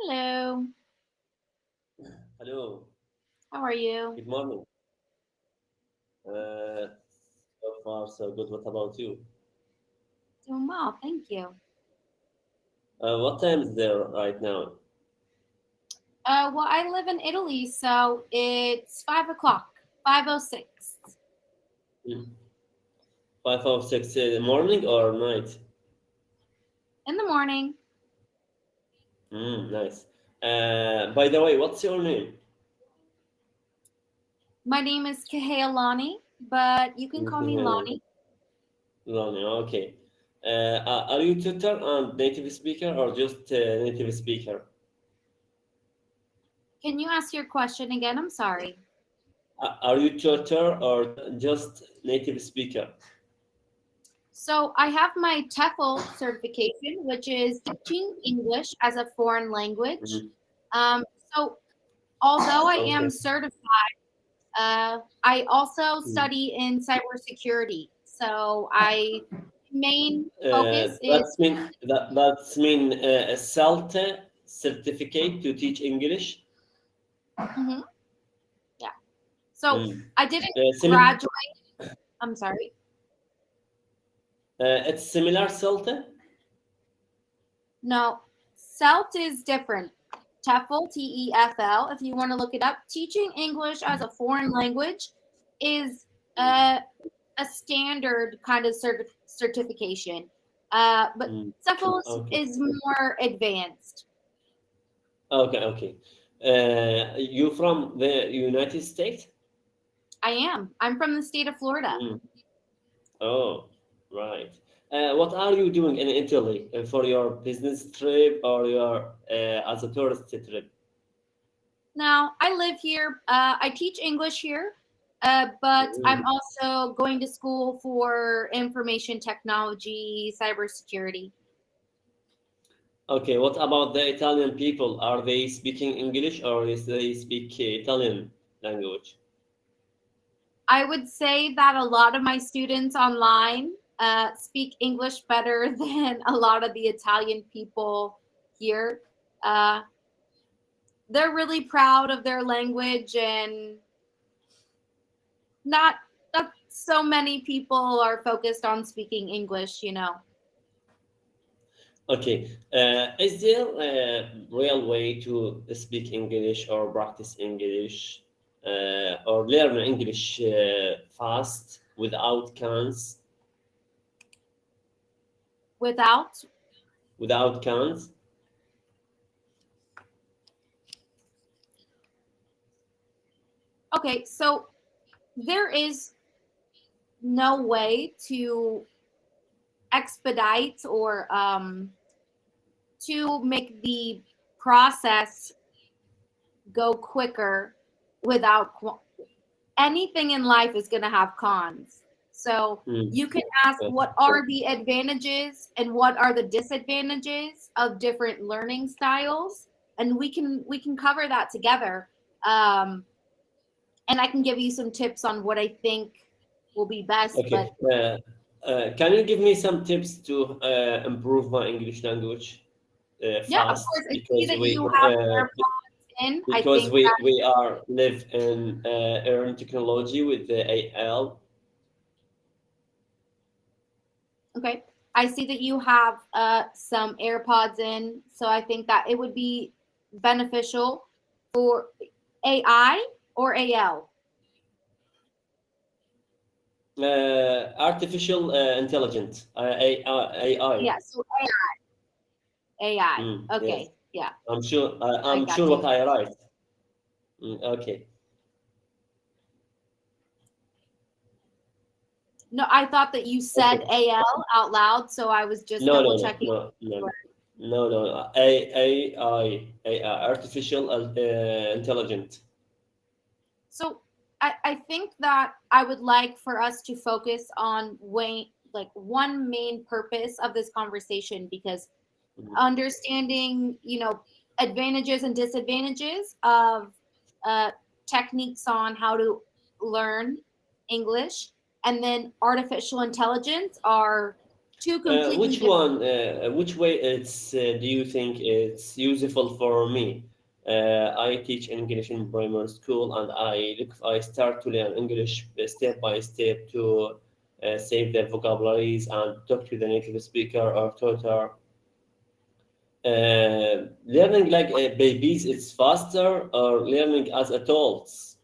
Hello. Hello, How are you? good morning. Uh, so far, so good. What about you? Doing well, thank you. What time is there right now? Well, I live in Italy, so it's 5 o'clock, 5:06 Mm. 5 or 6 in the morning or night? in the morning. Nice. By the way, what's your name? My name is Kahealani, but you can call me Mhm. Lonnie. Lani, okay. Are you tutor and native speaker or just native speaker? Can you ask your question again? I'm sorry. Are you tutor or just native speaker? So I have my TEFL certification, which is teaching English as a foreign language. Mhm. Um, so although I am Okay. certified, I also Mm. study in cybersecurity. So I main focus is That's mean a SALT certificate to teach English. mhm, yeah. So Mm. I didn't Similar. graduate. I'm sorry. It's similar SALT. No, CELT is different. TEFL, TEFL. If you want to look it up, teaching English as a foreign language is a, a standard kind of certification. But Mm. TEFL Okay. is more advanced. Okay. Okay. You from the United States? I am. I'm from the state of Florida. Mm. Oh, right. What are you doing in Italy for your business trip or your as a tourist trip? Now, I live here. I teach English here, but I'm Mm. also going to school for information technology, cybersecurity. Okay. What about the Italian people? Are they speaking English or is they speak Italian language? I would say that a lot of my students online speak English better than a lot of the Italian people here. Uh, they're really proud of their language, and not so many people are focused on speaking English. Okay. Is there a real way to speak English or practice English or learn English fast without cans? Without Without cans? Okay, so there is no way to expedite or to make the process go quicker without anything in life is going to have cons. So Mm. you can ask Okay. what are the advantages and what are the disadvantages of different learning styles, and we can cover that together. Um, and I can give you some tips on what I think will be best. But Okay. Can you give me some tips to improve my English language yeah, of fast? course, I see that you have AirPods in. I Because think we are live in earn technology with the AL. okay. I see that you have some AirPods in, so I think that it would be beneficial for AI or AL. Artificial intelligence, AI. Yeah, so AI. Yes, Okay, yeah, I'm sure. I I'm got sure you. what I write. Okay. No, I thought that you said Okay. AL out loud, so I was just No, double no, no, checking. no, no, no, no. AI, artificial intelligent. So I think that I would like for us to focus on like one main purpose of this conversation, because Mhm. understanding, advantages and disadvantages of uh, techniques on how to learn English, and then artificial intelligence are Two completely Which different. one? Which way it's? Do you think it's useful for me? I teach English in primary school, and I start to learn English step by step to save the vocabularies and talk to the native speaker or tutor. Learning like babies is faster, or learning as adults.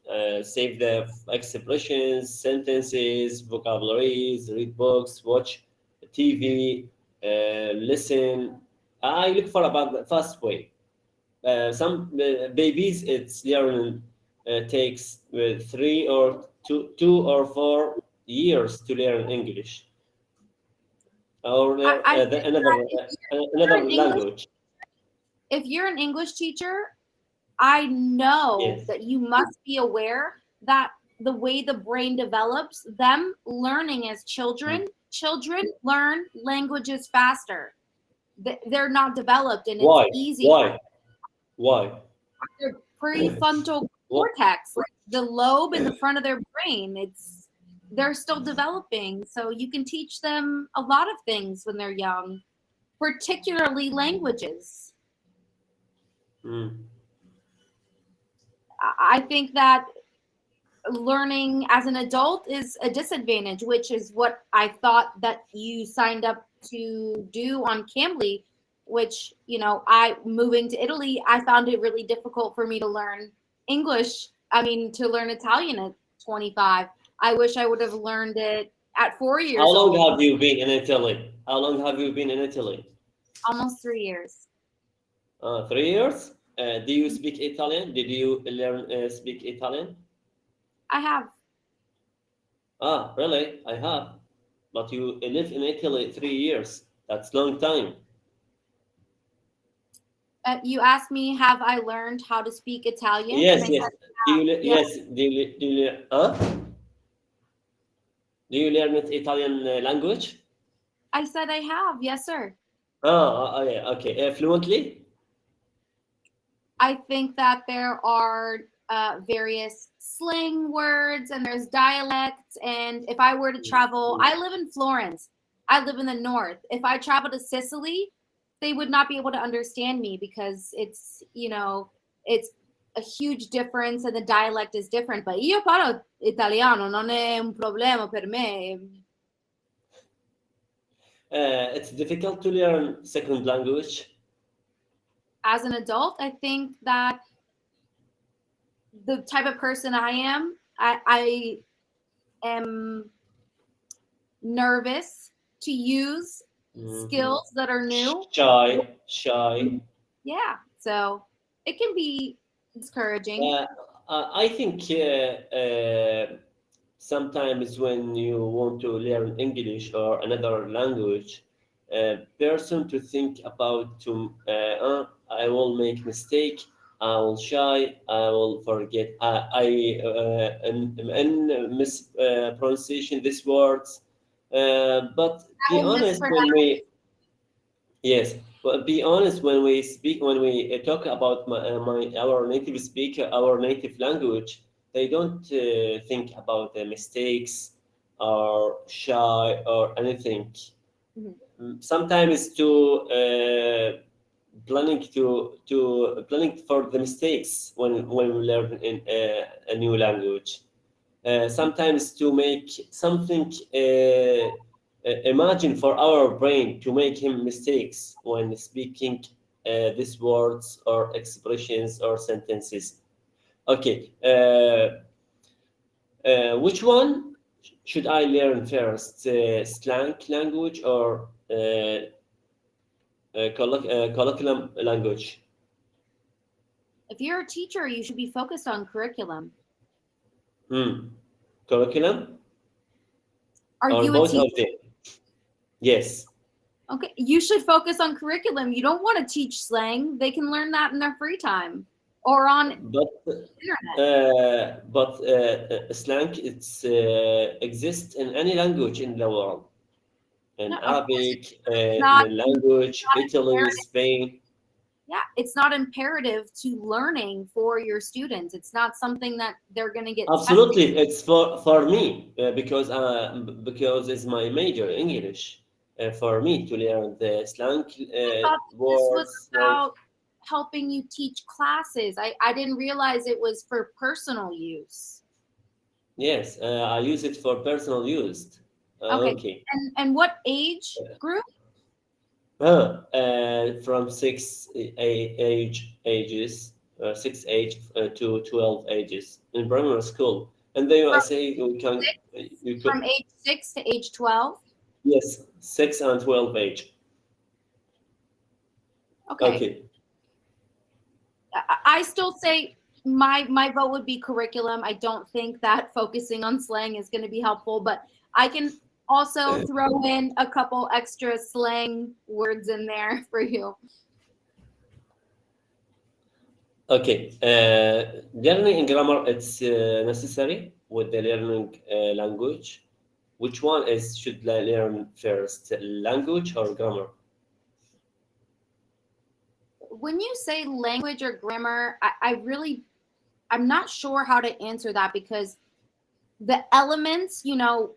Save the expressions, sentences, vocabularies, read books, watch TV, listen. I look for about the fast way. Some babies, it's learning takes 2 or 4 years to learn English or I think that you're another an English, language. if you're an English teacher, I know Yes. that you must be aware that the way the brain develops, them learning as Mm. children learn languages faster. They're not developed and it's Why? easy. Why? Why? Their prefrontal What? cortex, like the lobe in the front of their brain, they're still developing. So you can teach them a lot of things when they're young, particularly languages. Mm. I think that learning as an adult is a disadvantage, which is what I thought that you signed up to do on Cambly, which, I moving to Italy, I found it really difficult for me to learn English. I mean, to learn Italian at 25. I wish I would have learned it at 4 How years long old, have you been in Italy? How long have you been in Italy? almost 3 years. 3 years. Do you speak Italian? Did you learn speak Italian? I have. Ah, really? I have. But you live in Italy 3 years. That's long time. You asked me, have I learned how to speak Italian? And Yes, I yes. said, yeah, Yes. Do you learn it Italian language? I said I have. Yes, sir. Yeah. Okay. Fluently? I think that there are various slang words and there's dialects. And if I were to travel, I live in Florence, I live in the north. If I travel to Sicily, they would not be able to understand me because it's a huge difference and the dialect is different. But io parlo italiano, non è un problema per me. It's difficult to learn second language. As an adult, I think that the type of person I am, I am nervous to use Mhm. skills that are new. Shy. Yeah, so it can be discouraging. Uh, I think sometimes when you want to learn English or another language, person to think about I will make mistake, I will shy, I will forget, and mispronunciation these words. But I be will honest, when mispronounce. we yes, but be honest when we speak, when we talk about our native speaker, our native language, they don't think about the mistakes or shy or anything. Mhm. Sometimes planning for the mistakes when we learn in a new language. Sometimes to make something imagine for our brain to make him mistakes when speaking these words or expressions or sentences. Okay, which one should I learn first, slang language or colloquium language? If you're a teacher, you should be focused on curriculum. Hmm. Curriculum Are or you a both of teacher? them? Yes. Okay, you should focus on curriculum. You don't want to teach slang. They can learn that in their free time or on But internet. slang it's exists in any language in the world, in No, of course Arabic, it's in not. a language, Italy, Imperative. Spain. Yeah, it's not imperative to learning for your students. It's not something that they're going to get tested. Absolutely, it's for me because it's my major English. for me to learn the slang I thought that this was words, slang. about helping you teach classes. I didn't realize it was for personal use. Yes, I use it for personal use. Okay. Okay. And what age group? From ages, 6 age to 12 ages in primary school. In the From USA, we can six, you could from age 6 to age 12? yes, 6 and 12 age. Okay. Okay. I still say my vote would be curriculum. I don't think that focusing on slang is going to be helpful, but I can also throw in a couple extra slang words in there for you. Okay. Learning in grammar it's necessary with the learning language. Which one is should I learn first, language or grammar? When you say language or grammar, I'm not sure how to answer that because the elements,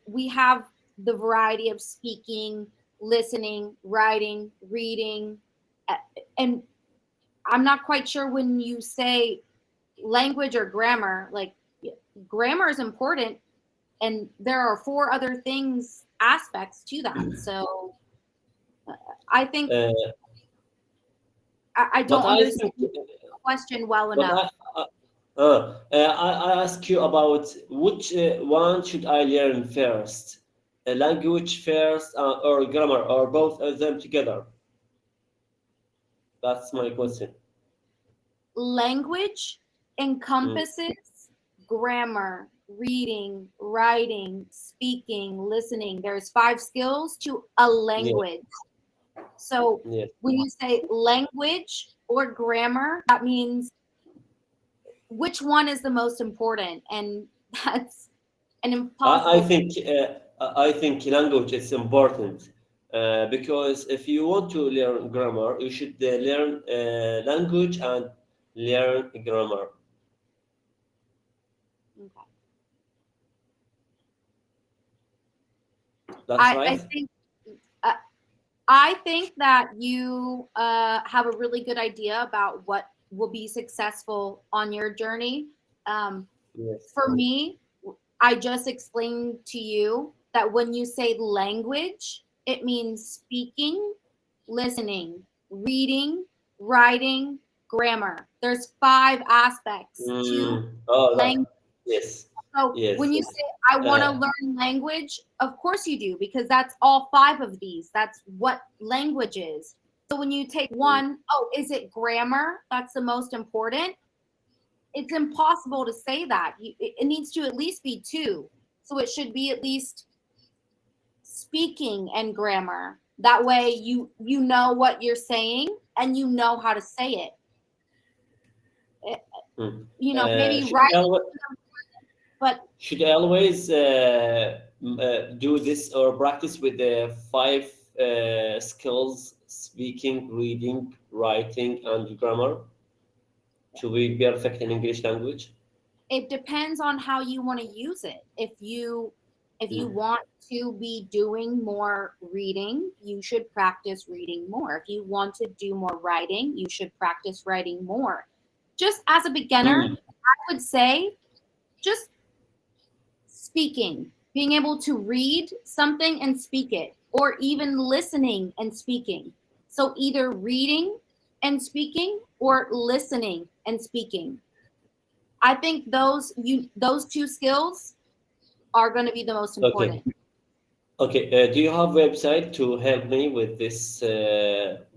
we have the variety of speaking, listening, writing, reading, and I'm not quite sure when you say language or grammar, like grammar is important, and there are four other things, aspects to that. So I think Uh, I but don't I understand think, the question well but enough. I ask you about which one should I learn first, a language first or grammar or both of them together? That's my question. Language Mm. encompasses grammar, reading, writing, speaking, listening. There's five skills to a Yeah, language. So yeah. when you say language or grammar, that means which one is the most important, and that's an I impossible. think I think language is important because if you want to learn grammar, you should learn language and learn grammar. Okay. That's I right. think uh, I think that you have a really good idea about what will be successful on your journey. Um, Yes. for me, I just explained to you that when you say language, it means speaking, listening, reading, writing, grammar. There's five aspects to Oh, language. yes, So yes, when you yes. say, I want to Uh, learn language, of course you do, because that's all five of these. That's what language is. So when you take one, oh, is it grammar? That's the most important. It's impossible to say that. It needs to at least be two. So it should be at least speaking and grammar. That way you know what you're saying and you know how to say it. It- mm. maybe Should I writing, but should I always do this or practice with the five skills: speaking, reading, writing, and grammar to be perfect in English language? it depends on how you want to use it. If you Mm. want to be doing more reading, you should practice reading more. If you want to do more writing, you should practice writing more. Just as a beginner, Mm. I would say just speaking, being able to read something and speak it, or even listening and speaking. So either reading and speaking or listening and speaking. I think those two skills are going to be the most Okay. important. Okay. Do you have website to help me with this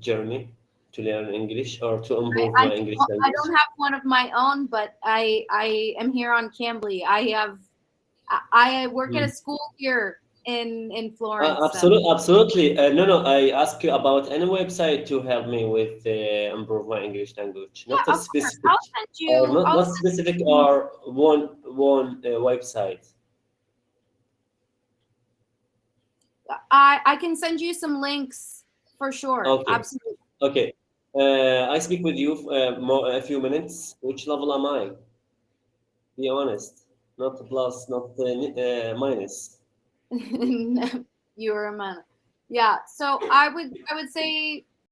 journey to learn English or to improve I my English I language? don't have one of my own, but I am here on Cambly. I work at a Mm. school here in Florence. So Absolutely. No, no. I ask you about any website to help me with improve my English language. Not a yeah, of course, specific, or not specific or one website. I can send you some links for sure. Okay. Absolutely. Okay. I speak with you a few minutes. Which level am I? Be honest. Not plus, not minus. You're a man. Yeah. So I would say